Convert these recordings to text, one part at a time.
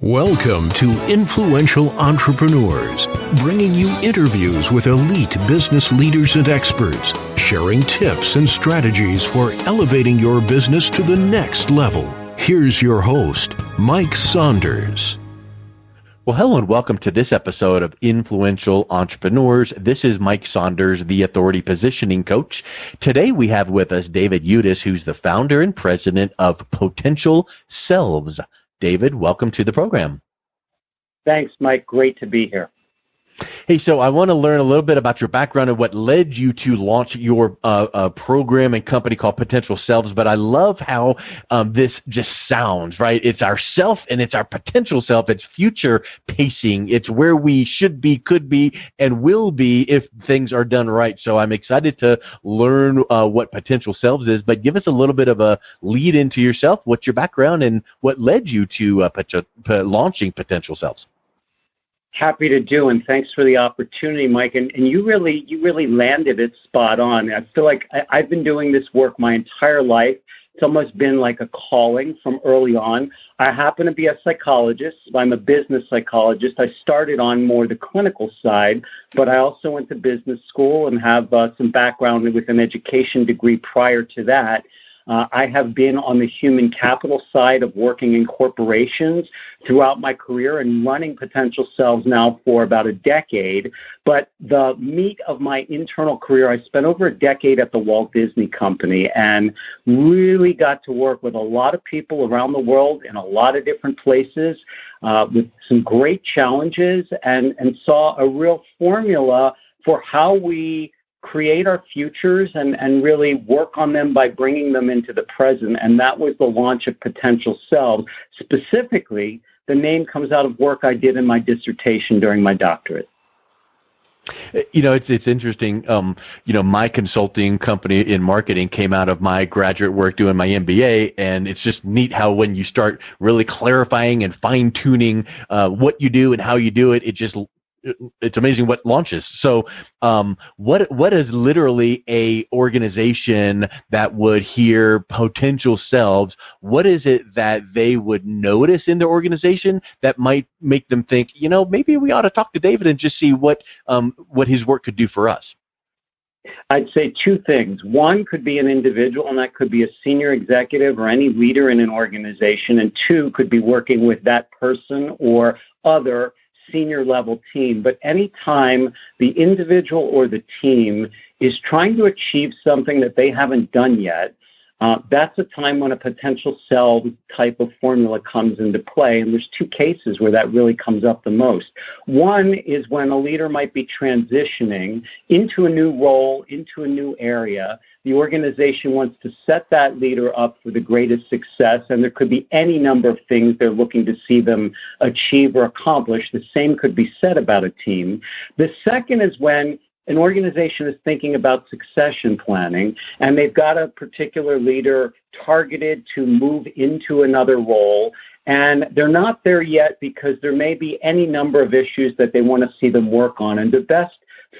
Welcome to Influential Entrepreneurs, bringing you interviews with elite business leaders and experts, sharing tips and strategies for elevating your business to the next level. Here's your host, Mike Saunders. Well, hello and welcome to this episode of Influential Entrepreneurs. This is Mike Saunders, the Authority Positioning Coach. Today we have with us David Yudis, who's the founder and president of Potential Selves. David, welcome to the program. Thanks, Mike. Great to be here. Hey, so I want to learn a little bit about your background and what led you to launch your program and company called Potential Selves, but I love how this just sounds, right? It's our self and it's our potential self. It's future pacing. It's where we should be, could be, and will be if things are done right. So I'm excited to learn what Potential Selves is, but give us a little bit of a lead into yourself. What's your background and what led you to launching Potential Selves? Happy to do, and thanks for the opportunity, Mike. And you really landed it spot on. I feel like I've been doing this work my entire life. It's almost been like a calling from early on. I happen to be a psychologist. I'm a business psychologist. I started on more the clinical side, but I also went to business school and have some background with an education degree prior to that. I have been on the human capital side of working in corporations throughout my career and running Potential Selves now for about a decade. But the meat of my internal career, I spent over a decade at the Walt Disney Company and really got to work with a lot of people around the world in a lot of different places with some great challenges and saw a real formula for how we create our futures and really work on them by bringing them into the present. And that was the launch of Potential Selves. Specifically, the name comes out of work I did in my dissertation during my doctorate. You know, it's interesting. My consulting company in marketing came out of my graduate work doing my MBA, and it's just neat how when you start really clarifying and fine-tuning what you do and how you do it, it's amazing what launches. So what is literally a organization that would hear Potential Selves? What is it that they would notice in their organization that might make them think, maybe we ought to talk to David and just see what his work could do for us? I'd say two things. One could be an individual, and that could be a senior executive or any leader in an organization. And two could be working with that person or other senior level team. But anytime the individual or the team is trying to achieve something that they haven't done yet, that's a time when a Potential Self type of formula comes into play. And there's two cases where that really comes up the most. One is when a leader might be transitioning into a new role, into a new area. The organization wants to set that leader up for the greatest success, and there could be any number of things they're looking to see them achieve or accomplish. The same could be said about a team. The second is when an organization is thinking about succession planning, and they've got a particular leader targeted to move into another role, and they're not there yet because there may be any number of issues that they want to see them work on. And to best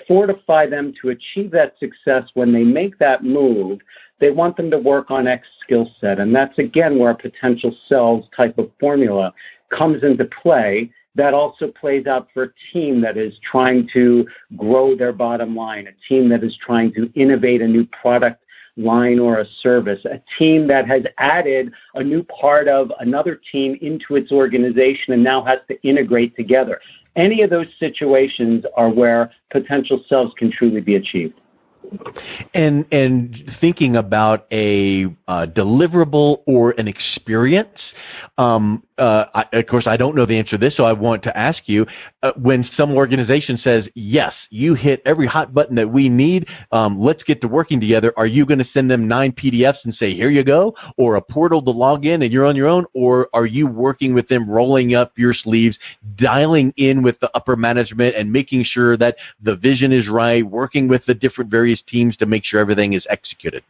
fortify them to achieve that success when they make that move, they want them to work on X skill set. And that's, again, where a Potential Selves type of formula comes into play. That also plays out for a team that is trying to grow their bottom line, a team that is trying to innovate a new product line or a service, a team that has added a new part of another team into its organization and now has to integrate together. Any of those situations are where Potential Selves can truly be achieved. And thinking about a deliverable or an experience, of course, I don't know the answer to this, so I want to ask you, when some organization says, yes, you hit every hot button that we need, let's get to working together, are you going to send them 9 PDFs and say, here you go, or a portal to log in and you're on your own, or are you working with them, rolling up your sleeves, dialing in with the upper management and making sure that the vision is right, working with the different various teams to make sure everything is executed?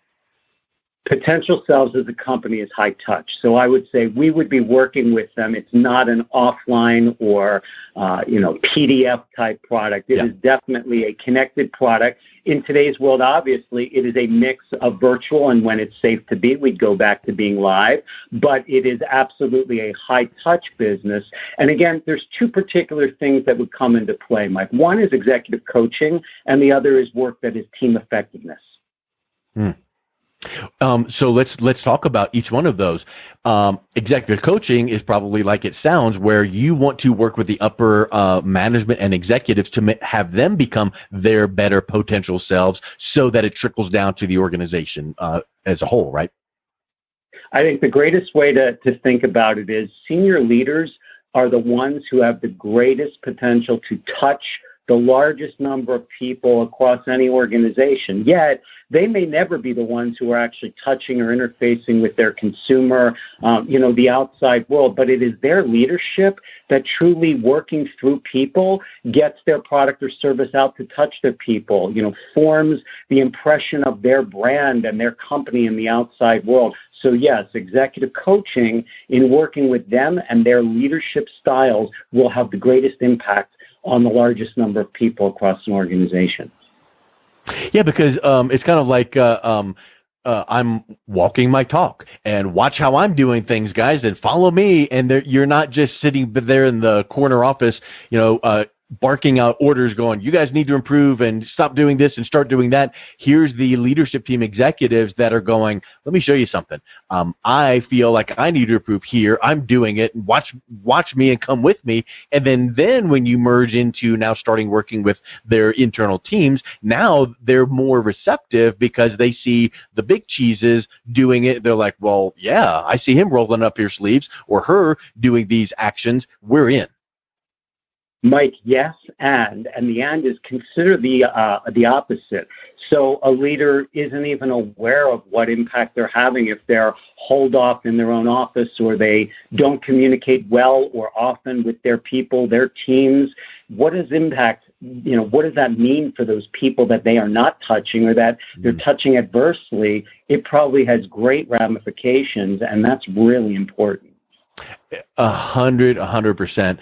Potential Selves as a company is high touch. So I would say we would be working with them. It's not an offline or, PDF type product. It is definitely a connected product. In today's world, obviously, it is a mix of virtual, and when it's safe to be, we'd go back to being live. But it is absolutely a high touch business. And again, there's two particular things that would come into play, Mike. One is executive coaching, and the other is work that is team effectiveness. So let's talk about each one of those. Executive coaching is probably like it sounds, where you want to work with the upper management and executives to have them become their better potential selves, so that it trickles down to the organization as a whole, right? I think the greatest way to think about it is senior leaders are the ones who have the greatest potential to touch the largest number of people across any organization, yet they may never be the ones who are actually touching or interfacing with their consumer, the outside world, but it is their leadership that truly working through people gets their product or service out to touch their people, forms the impression of their brand and their company in the outside world. So yes, executive coaching in working with them and their leadership styles will have the greatest impact on the largest number of people across an organization. Yeah, because it's kind of like I'm walking my talk, and watch how I'm doing things, guys, and follow me. And you're not just sitting there in the corner office, barking out orders going, you guys need to improve and stop doing this and start doing that. Here's the leadership team executives that are going, let me show you something. I feel like I need to improve here. I'm doing it. And watch me and come with me. And then when you merge into now starting working with their internal teams, now they're more receptive because they see the big cheeses doing it. They're like, well, yeah, I see him rolling up his sleeves or her doing these actions. We're in. Mike, yes, and the and is consider the opposite. So a leader isn't even aware of what impact they're having if they're holed off in their own office, or they don't communicate well or often with their people, their teams. What does impact? What does that mean for those people that they are not touching or that they're touching adversely? It probably has great ramifications, and that's really important. 100%.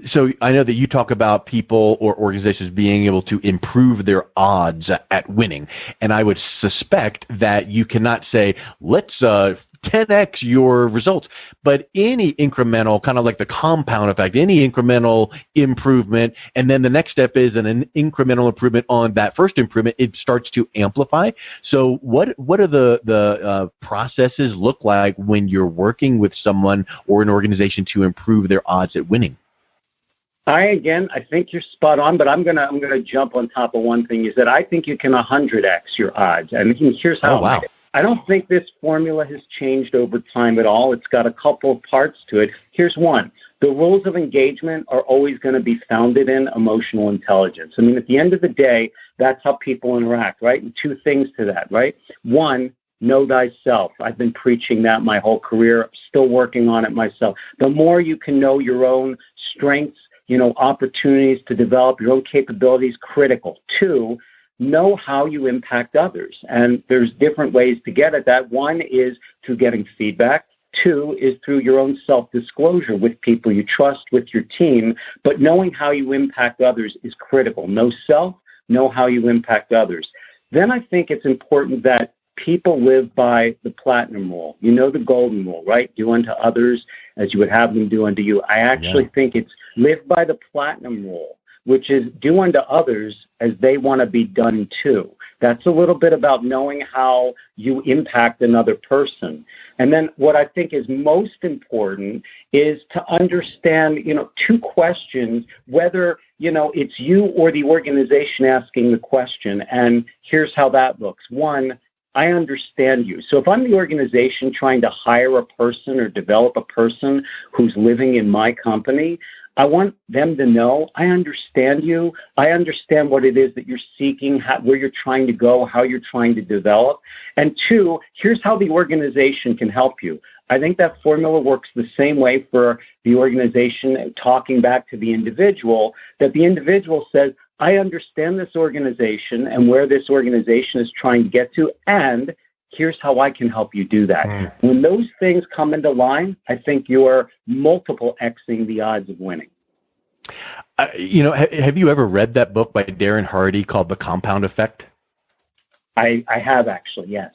So I know that you talk about people or organizations being able to improve their odds at winning. And I would suspect that you cannot say, let's 10x your results, but any incremental, kind of like the compound effect, any incremental improvement, and then the next step is an incremental improvement on that first improvement, it starts to amplify. So what are the processes look like when you're working with someone or an organization to improve their odds at winning? I think you're spot on, but I'm gonna jump on top of one thing. Is that I think you can 100x your odds, and here's how. Oh, wow. I don't think this formula has changed over time at all. It's got a couple of parts to it. Here's one. The rules of engagement are always going to be founded in emotional intelligence. I mean, at the end of the day, that's how people interact, right? And two things to that, right? One, know thyself. I've been preaching that my whole career, still working on it myself. The more you can know your own strengths, opportunities to develop your own capabilities, critical. Two, know how you impact others. And there's different ways to get at that. One is through getting feedback. Two is through your own self-disclosure with people you trust, with your team. But knowing how you impact others is critical. Know self, know how you impact others. Then I think it's important that people live by the platinum rule. The golden rule, right? Do unto others as you would have them do unto you. I actually think it's live by the platinum rule, which is do unto others as they want to be done to. That's a little bit about knowing how you impact another person. And then what I think is most important is to understand, two questions, whether, it's you or the organization asking the question. And here's how that looks. One, I understand you. So if I'm the organization trying to hire a person or develop a person who's living in my company, I want them to know, I understand you. I understand what it is that you're seeking, where you're trying to go, how you're trying to develop. And two, here's how the organization can help you. I think that formula works the same way for the organization talking back to the individual, that the individual says, I understand this organization and where this organization is trying to get to, and Here's how I can help you do that. When those things come into line, I think you're multiple Xing the odds of winning. Have you ever read that book by Darren Hardy called The Compound Effect? I have actually, yes.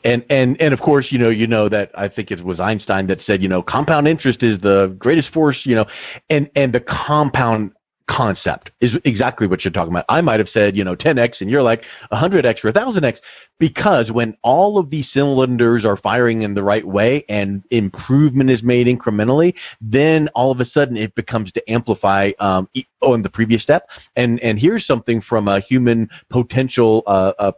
And of course, you know that I think it was Einstein that said, compound interest is the greatest force, and the compound concept is exactly what you're talking about. I might have said, 10x, and you're like 100x or 1000x, because when all of these cylinders are firing in the right way and improvement is made incrementally, then all of a sudden it becomes to amplify on the previous step. And here's something from a human potential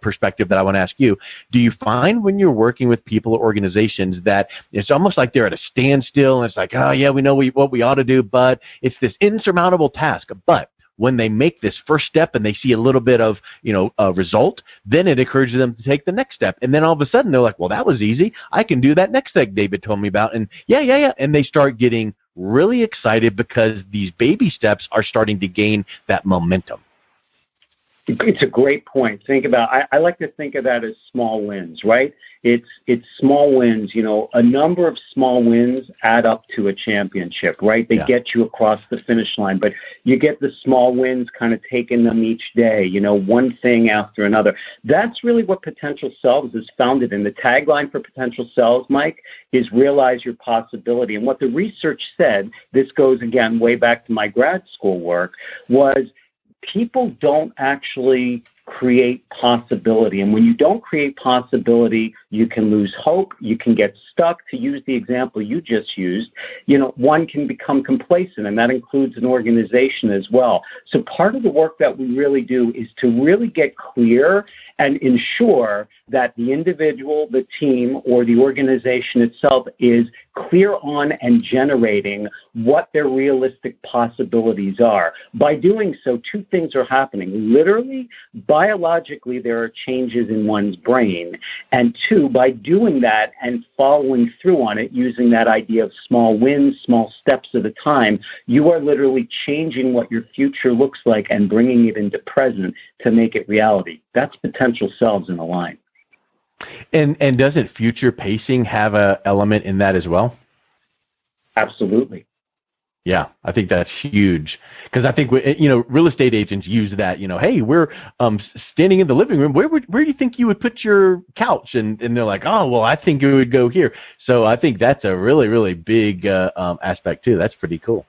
perspective that I want to ask you. Do you find when you're working with people or organizations that it's almost like they're at a standstill and it's like, oh yeah, we know what we ought to do, but it's this insurmountable task. But when they make this first step and they see a little bit of, a result, then it encourages them to take the next step. And then all of a sudden they're like, well, that was easy. I can do that next thing David told me about. And yeah. And they start getting really excited because these baby steps are starting to gain that momentum. It's a great point. Think about, I like to think of that as small wins, right? It's small wins. A number of small wins add up to a championship, right? They get you across the finish line, but you get the small wins kind of taking them each day, one thing after another. That's really what Potential Selves is founded in. The tagline for Potential Selves, Mike, is realize your possibility. And what the research said, this goes again way back to my grad school work, was people don't actually create possibility. And when you don't create possibility, you can lose hope. You can get stuck. To use the example you just used, one can become complacent, and that includes an organization as well. So part of the work that we really do is to really get clear and ensure that the individual, the team, or the organization itself is clear on and generating what their realistic possibilities are. By doing so, two things are happening. Literally, biologically, there are changes in one's brain. And two, by doing that and following through on it, using that idea of small wins, small steps at a time, you are literally changing what your future looks like and bringing it into present to make it reality. That's Potential Selves in a line. And doesn't future pacing have an element in that as well? Absolutely. Yeah, I think that's huge, because I think real estate agents use that. Hey, we're standing in the living room. Where do you think you would put your couch? And they're like, oh, well, I think it would go here. So I think that's a really, really big aspect too. That's pretty cool.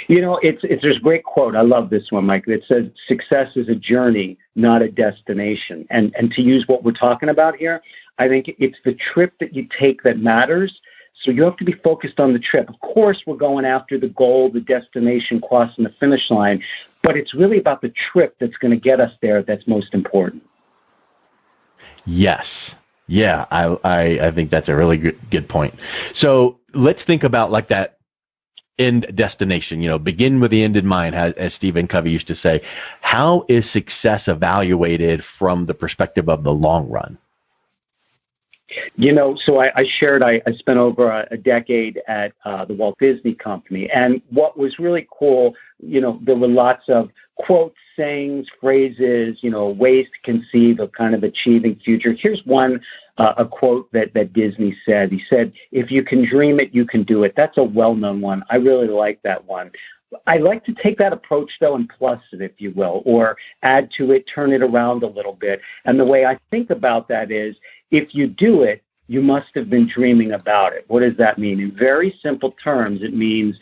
There's a great quote. I love this one, Mike. It says, "Success is a journey, not a destination." And to use what we're talking about here, I think it's the trip that you take that matters. So you have to be focused on the trip. Of course, we're going after the goal, the destination, crossing the finish line, but it's really about the trip that's going to get us there that's most important. Yes. Yeah, I think that's a really good point. So let's think about like that end destination, begin with the end in mind, as Stephen Covey used to say. How is success evaluated from the perspective of the long run? So I shared, I spent over a decade at the Walt Disney Company. And what was really cool, there were lots of quotes, sayings, phrases, ways to conceive of kind of achieving future. Here's one, a quote that Disney said. He said, "If you can dream it, you can do it." That's a well-known one. I really like that one. I like to take that approach, though, and plus it, if you will, or add to it, turn it around a little bit. And the way I think about that is, if you do it, you must have been dreaming about it. What does that mean? In very simple terms, it means,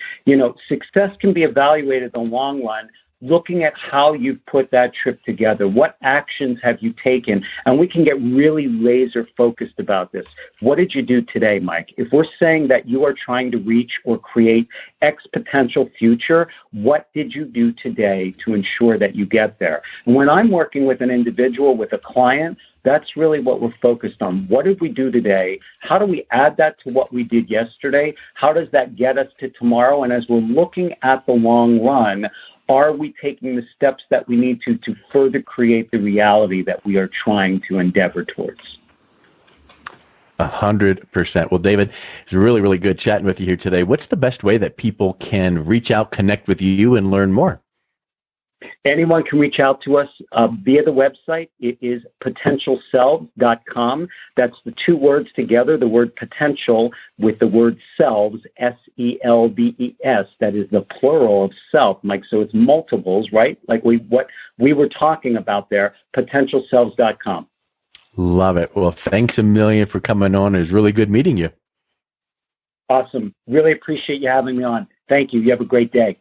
success can be evaluated in the long run looking at how you've put that trip together. What actions have you taken? And we can get really laser focused about this. What did you do today, Mike? If we're saying that you are trying to reach or create X potential future, what did you do today to ensure that you get there? And when I'm working with an individual, with a client, that's really what we're focused on. What did we do today? How do we add that to what we did yesterday? How does that get us to tomorrow? And as we're looking at the long run, are we taking the steps that we need to further create the reality that we are trying to endeavor towards? 100%. Well, David, it's really, really good chatting with you here today. What's the best way that people can reach out, connect with you, and learn more? Anyone can reach out to us via the website. It is potentialselves.com. That's the two words together, the word potential with the word selves, S-E-L-V-E-S. That is the plural of self, Mike. So it's multiples, right? Like what we were talking about there, potentialselves.com. Love it. Well, thanks a million for coming on. It was really good meeting you. Awesome. Really appreciate you having me on. Thank you. You have a great day.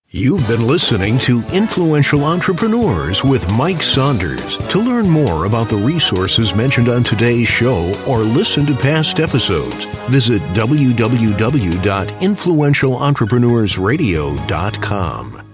You've been listening to Influential Entrepreneurs with Mike Saunders. To learn more about the resources mentioned on today's show or listen to past episodes, visit www.influentialentrepreneursradio.com.